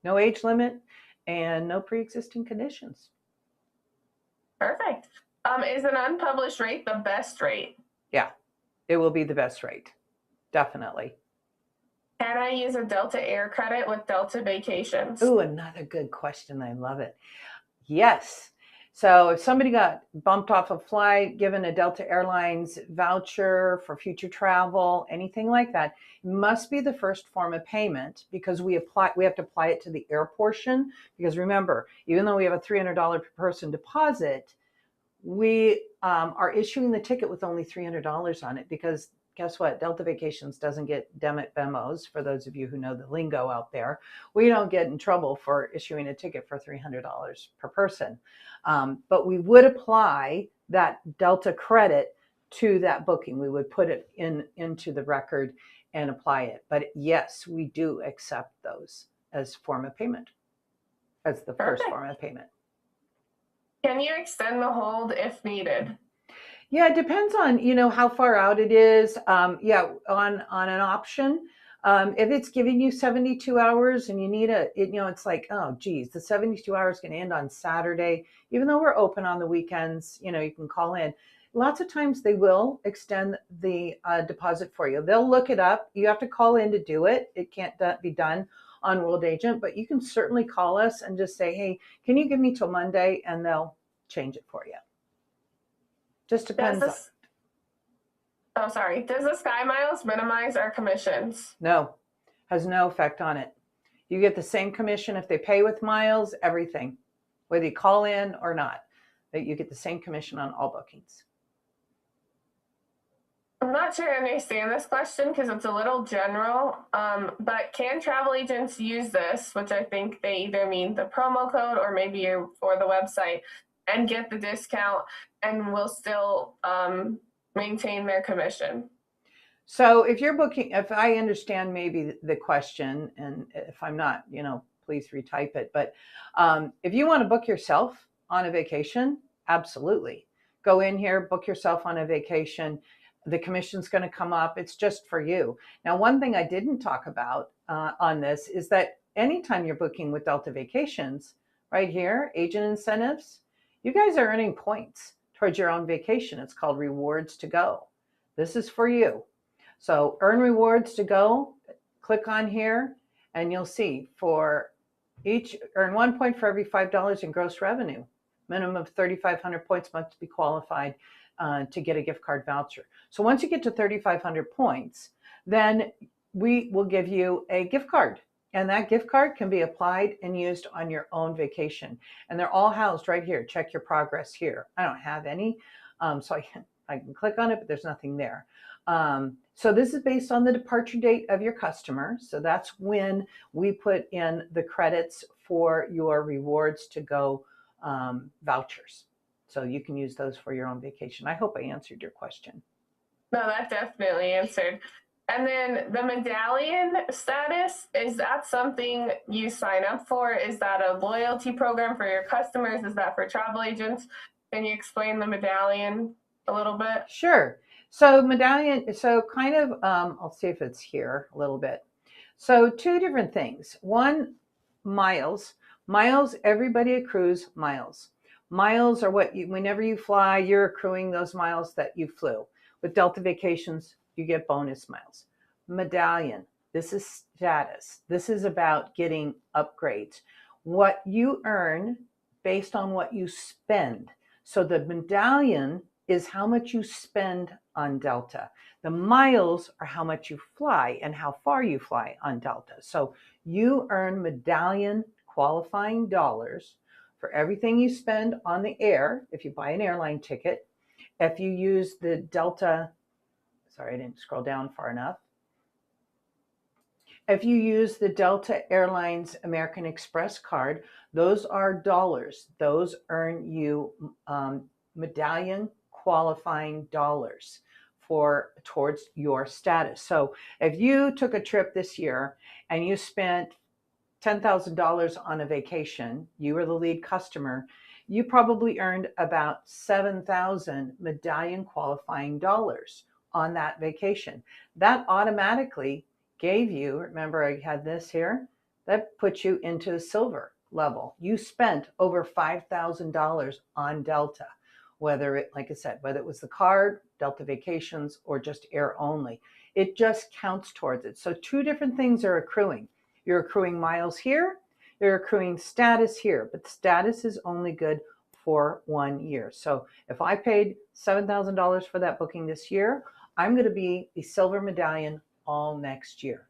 No age limit. And no pre-existing conditions. Perfect. Is an unpublished rate the best rate? Yeah, it will be the best rate. Definitely. Can I use a Delta Air credit with Delta Vacations? Ooh, another good question. I love it. Yes. So if somebody got bumped off a flight, given a Delta Airlines voucher for future travel, anything like that, it must be the first form of payment because we have to apply it to the air portion. Because remember, even though we have a $300 per person deposit, we are issuing the ticket with only $300 on it because guess what? Delta Vacations doesn't get debit memos. For those of you who know the lingo out there, we don't get in trouble for issuing a ticket for $300 per person. But we would apply that Delta credit to that booking. We would put it into the record and apply it. But yes, we do accept those as form of payment, as the first form of payment. Can you extend the hold if needed? Yeah, it depends on, how far out it is. On an option, if it's giving you 72 hours and you need it's like, oh, geez, the 72 hours can end on Saturday. Even though we're open on the weekends, you can call in. Lots of times they will extend the deposit for you. They'll look it up. You have to call in to do it. It can't be done on World Agent, but you can certainly call us and just say, hey, can you give me till Monday? And they'll change it for you. Just depends. Does the Sky Miles minimize our commissions? No, has no effect on it. You get the same commission if they pay with miles, everything, whether you call in or not. You get the same commission on all bookings. I'm not sure I understand this question because it's a little general, but can travel agents use this, which I think they either mean the promo code or maybe for the website, and get the discount and will still maintain their commission? So if you're booking, if I understand maybe the question, and if I'm not, please retype it. But if you want to book yourself on a vacation, absolutely. Go in here, book yourself on a vacation. The commission's going to come up. It's just for you. Now, one thing I didn't talk about on this is that anytime you're booking with Delta Vacations, right here, agent incentives, you guys are earning points towards your own vacation. It's called Rewards to Go. This is for you. So earn rewards to go, click on here, and you'll see for each, earn 1 point for every $5 in gross revenue. Minimum of 3,500 points must be qualified to get a gift card voucher. So once you get to 3,500 points, then we will give you a gift card. And that gift card can be applied and used on your own vacation. And they're all housed right here. Check your progress here. I don't have any, so I can click on it, but there's nothing there. So this is based on the departure date of your customer. So that's when we put in the credits for your Rewards to Go vouchers. So you can use those for your own vacation. I hope I answered your question. No, that definitely answered. And then the medallion status, is that something you sign up for? Is that a loyalty program for your customers? Is that for travel agents? Can you explain the medallion a little bit? Sure. So medallion, so kind of, I'll see if it's here a little bit. So two different things. One, miles. Miles, everybody accrues miles. Miles are what whenever you fly, you're accruing those miles that you flew. With Delta Vacations, you get bonus miles. Medallion, this is status. This is about getting upgrades. What you earn based on what you spend. So the medallion is how much you spend on Delta. The miles are how much you fly and how far you fly on Delta. So you earn medallion qualifying dollars for everything you spend on the air, if you buy an airline ticket. If you use the Delta, sorry, I didn't scroll down far enough. If you use the Delta Airlines American Express card, those are dollars. Those earn you medallion qualifying dollars towards your status. So if you took a trip this year and you spent $10,000 on a vacation, you were the lead customer, you probably earned about 7,000 medallion qualifying dollars on that vacation. That automatically gave you, remember I had this here, that puts you into the silver level. You spent over $5,000 on Delta, whether it, like I said, whether it was the card, Delta Vacations, or just air only. It just counts towards it. So two different things are accruing. You're accruing miles here, you're accruing status here, but status is only good for 1 year. So if I paid $7,000 for that booking this year, I'm going to be a silver medallion all next year.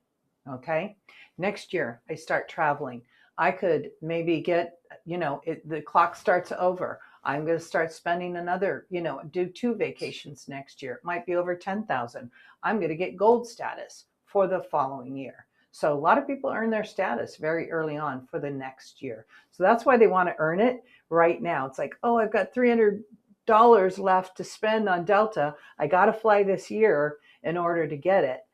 Okay. Next year I start traveling. I could maybe get, the clock starts over. I'm going to start spending another, do 2 vacations next year. It might be over 10,000. I'm going to get gold status for the following year. So a lot of people earn their status very early on for the next year. So that's why they want to earn it right now. It's like, oh, I've got $300 left to spend on Delta. I got to fly this year in order to get it.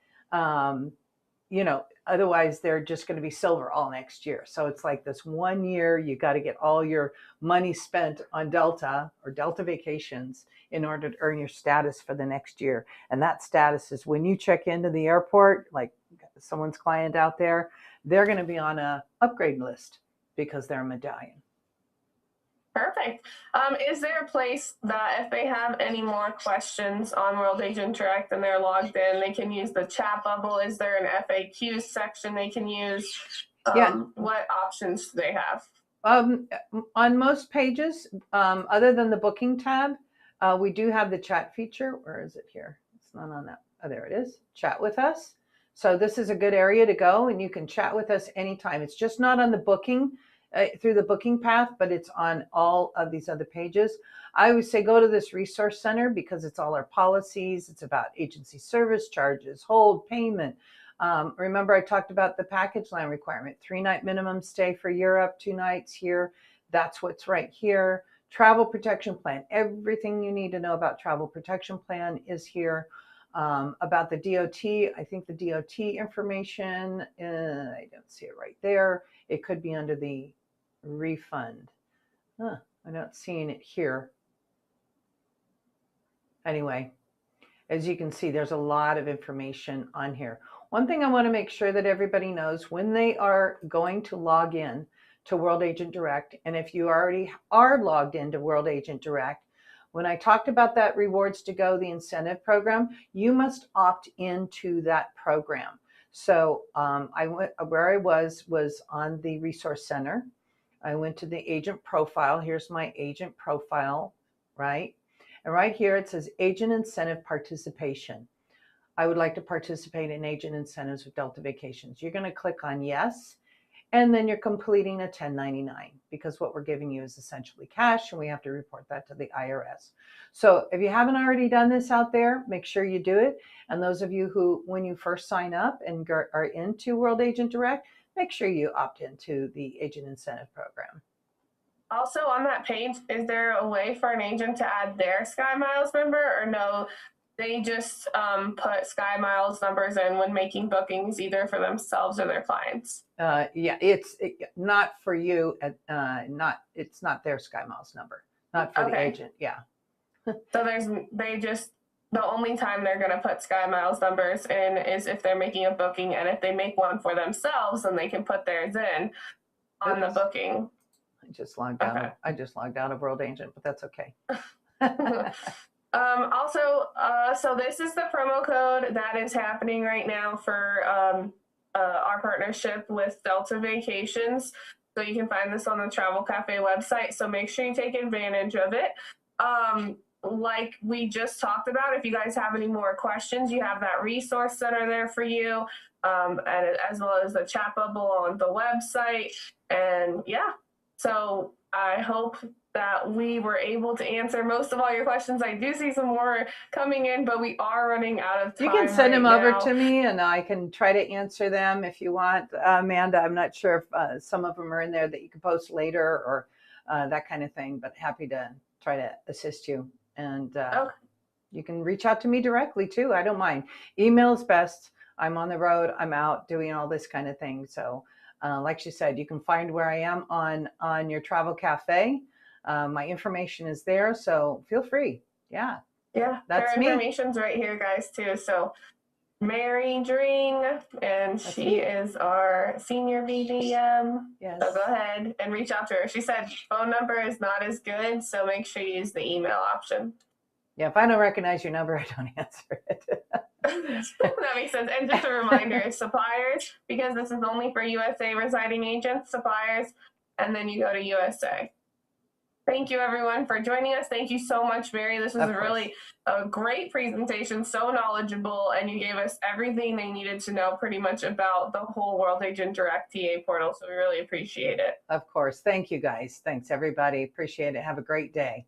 Otherwise they're just going to be silver all next year. So it's like this 1 year, you got to get all your money spent on Delta or Delta Vacations in order to earn your status for the next year. And that status is when you check into the airport, like someone's client out there, they're going to be on a upgrade list because they're a medallion. Perfect. Is there a place that if they have any more questions on World Agent Direct and they're logged in, they can use the chat bubble? Is there an FAQ section they can use? What options do they have? On most pages, other than the booking tab, we do have the chat feature. Where is it here? It's not on that. Oh, there it is. Chat with us. So this is a good area to go and you can chat with us anytime. It's just not on the booking through the booking path, but it's on all of these other pages. I always say go to this resource center because it's all our policies. It's about agency service charges, hold, payment. Remember I talked about the package land requirement, 3-night minimum stay for Europe, 2 nights here. That's what's right here. Travel protection plan. Everything you need to know about travel protection plan is here. About the DOT, I think the DOT information, I don't see it right there. It could be under the refund. I'm not seeing it here. Anyway, as you can see, there's a lot of information on here. One thing I want to make sure that everybody knows when they are going to log in to World Agent Direct, and if you already are logged into World Agent Direct, when I talked about that Rewards to Go, the incentive program, you must opt into that program. So where I was on the Resource Center. I went to the agent profile. Here's my agent profile, right? And right here it says agent incentive participation. I would like to participate in agent incentives with Delta Vacations. You're going to click on yes, and then you're completing a 1099 because what we're giving you is essentially cash and we have to report that to the IRS. So if you haven't already done this out there, make sure you do it. And those of you who, when you first sign up and are into World Agent Direct, make sure you opt into the agent incentive program. Also on that page, is there a way for an agent to add their Sky Miles number, or no? They just put Sky Miles numbers in when making bookings, either for themselves or their clients. Yeah, it's not for you. It's not their Sky Miles number, not for the agent. Yeah. So the only time they're going to put Sky Miles numbers in is if they're making a booking, and if they make one for themselves, then they can put theirs in on the booking. I just logged out. Okay. I just logged out of World Agent, but that's okay. So this is the promo code that is happening right now for our partnership with Delta Vacations. So you can find this on the Travel Cafe website. So make sure you take advantage of it. Like we just talked about, if you guys have any more questions, you have that resource center there for you, and as well as the chat bubble on the website. And yeah, so I hope that we were able to answer most of all your questions. I do see some more coming in, but we are running out of time. You can send them over to me and I can try to answer them if you want. Amanda, I'm not sure if some of them are in there that you can post later or that kind of thing, but happy to try to assist you. And you can reach out to me directly too. I don't mind. Email is best. I'm on the road. I'm out doing all this kind of thing. So like she said, you can find where I am on your Travel Cafe. My information is there, so feel free. Yeah, that's me. Information's right here, guys, too. So Mary Dring, and she is our senior BDM. Yes. So go ahead and reach out to her. She said phone number is not as good, so make sure you use the email option. Yeah, if I don't recognize your number, I don't answer it. That makes sense. And just a reminder, suppliers, because this is only for USA residing agents, suppliers, and then you go to USA. Thank you, everyone, for joining us. Thank you so much, Mary. This was really a great presentation, so knowledgeable, and you gave us everything they needed to know pretty much about the whole World Agent Direct TA portal, so we really appreciate it. Of course. Thank you, guys. Thanks, everybody. Appreciate it. Have a great day.